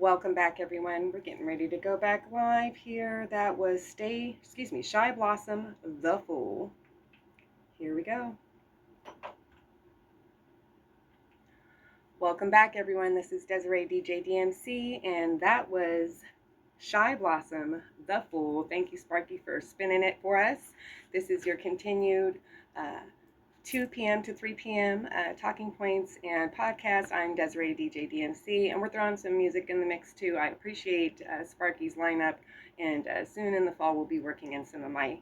Welcome back, everyone. We're getting ready to go back live here. That was Shy Blossom, The Fool. Here we go. Welcome back, everyone. This is Desiree DJ DMC, and that was Shy Blossom, The Fool. Thank you, Sparky, for spinning it for us. This is your continued 2 p.m. to 3 p.m. Talking Points and Podcast. I'm Desiree DJ DMC, and we're throwing some music in the mix too. I appreciate Sparky's lineup, and soon in the fall we'll be working in some of my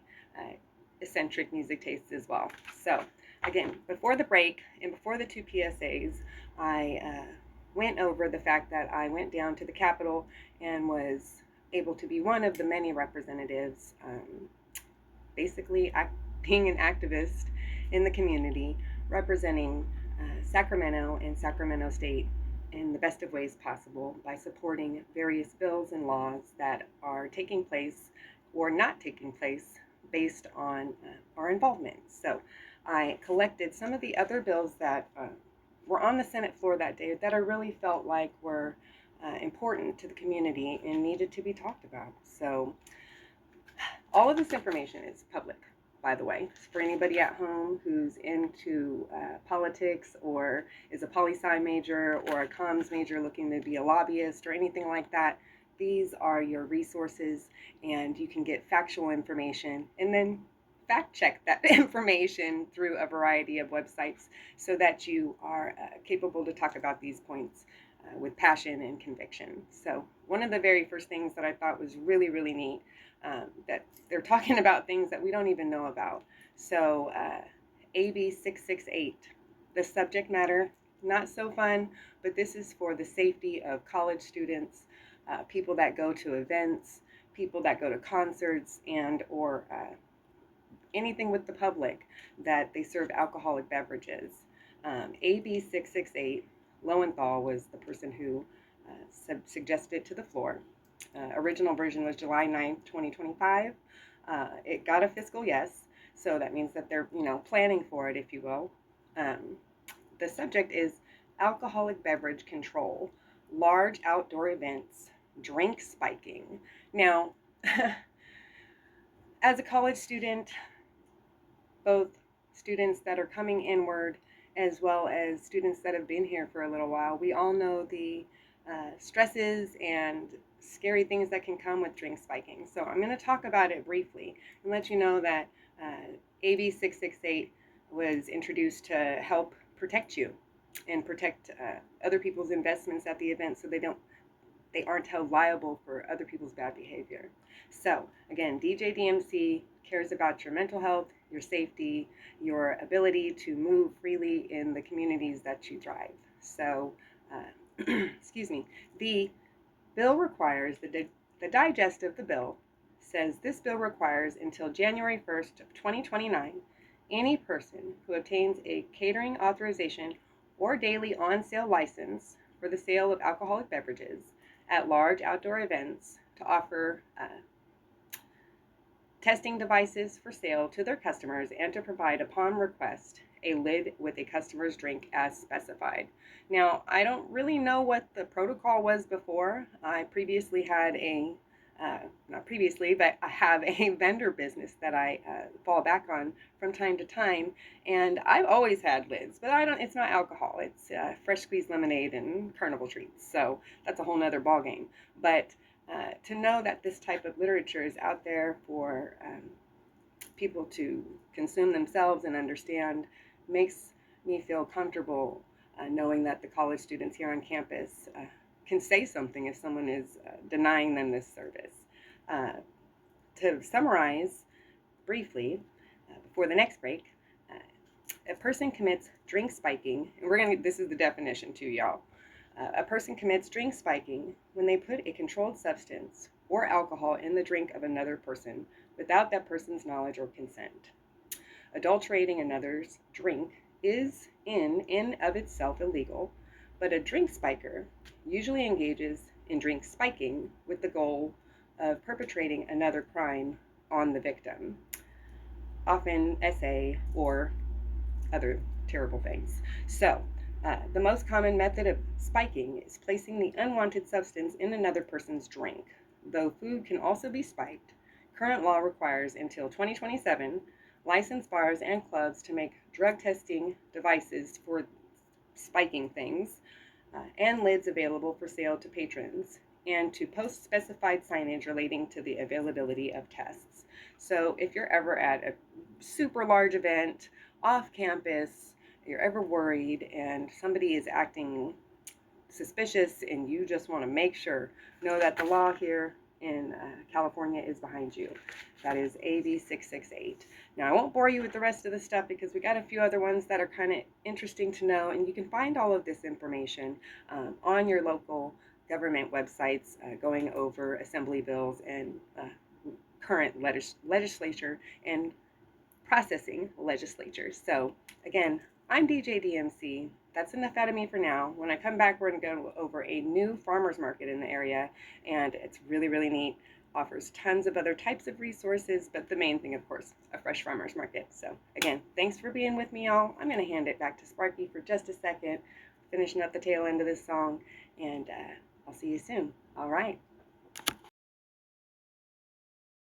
eccentric music tastes as well. So again, before the break and before the two PSAs, I went over the fact that I went down to the Capitol and was able to be one of the many representatives, basically being an activist in the community, representing Sacramento and Sacramento State in the best of ways possible by supporting various bills and laws that are taking place or not taking place based on our involvement. So I collected some of the other bills that were on the Senate floor that day that I really felt like were important to the community and needed to be talked about. So all of this information is public, by the way, for anybody at home who's into politics or is a poli-sci major or a comms major looking to be a lobbyist or anything like that. These are your resources, and you can get factual information and then fact check that information through a variety of websites so that you are capable to talk about these points with passion and conviction. So one of the very first things that I thought was really, really neat, that they're talking about things that we don't even know about. So AB668, the subject matter, not so fun, but this is for the safety of college students, people that go to events, people that go to concerts, and or anything with the public that they serve alcoholic beverages. AB668, Lowenthal was the person who suggested it to the floor. Original version was July 9th, 2025. It got a fiscal yes, so that means that they're planning for it, if you will. The subject is alcoholic beverage control, large outdoor events, drink spiking. Now, as a college student, both students that are coming inward as well as students that have been here for a little while, we all know the stresses and scary things that can come with drink spiking. So I'm going to talk about it briefly and let you know that AB 668 was introduced to help protect you and protect other people's investments at the event so they aren't held liable for other people's bad behavior. So again, DJ DMC cares about your mental health, your safety, your ability to move freely in the communities that you thrive. So excuse me, the bill requires, the digest of the bill says this bill requires until January 1st of 2029, any person who obtains a catering authorization or daily on-sale license for the sale of alcoholic beverages at large outdoor events to offer testing devices for sale to their customers and to provide upon request a lid with a customer's drink as specified. Now, I don't really know what the protocol was before. I previously had not previously, but I have a vendor business that I fall back on from time to time, and I've always had lids, but it's not alcohol. It's fresh squeezed lemonade and carnival treats, so that's a whole nother ballgame. But to know that this type of literature is out there for people to consume themselves and understand makes me feel comfortable knowing that the college students here on campus can say something if someone is denying them this service. To summarize briefly, before the next break, a person commits drink spiking, and this is the definition too, y'all. A person commits drink spiking when they put a controlled substance or alcohol in the drink of another person without that person's knowledge or consent. Adulterating another's drink is in of itself illegal, but a drink spiker usually engages in drink spiking with the goal of perpetrating another crime on the victim, often SA or other terrible things. So The most common method of spiking is placing the unwanted substance in another person's drink. Though food can also be spiked, current law requires until 2027 licensed bars and clubs to make drug testing devices for spiking things and lids available for sale to patrons, and to post specified signage relating to the availability of tests. So if you're ever at a super large event off campus, you're ever worried and somebody is acting suspicious and you just want to make sure, know that the law here in California is behind you. That is AB668. Now, I won't bore you with the rest of the stuff because we got a few other ones that are kind of interesting to know, and you can find all of this information on your local government websites going over assembly bills and current legislature and processing legislatures. So, again, I'm DJ DMC. That's enough out of me for now. When I come back, we're going to go over a new farmers market in the area, and it's really, really neat. Offers tons of other types of resources, but the main thing, of course, a fresh farmers market. So, again, thanks for being with me, y'all. I'm going to hand it back to Sparky for just a second, finishing up the tail end of this song, and I'll see you soon. All right.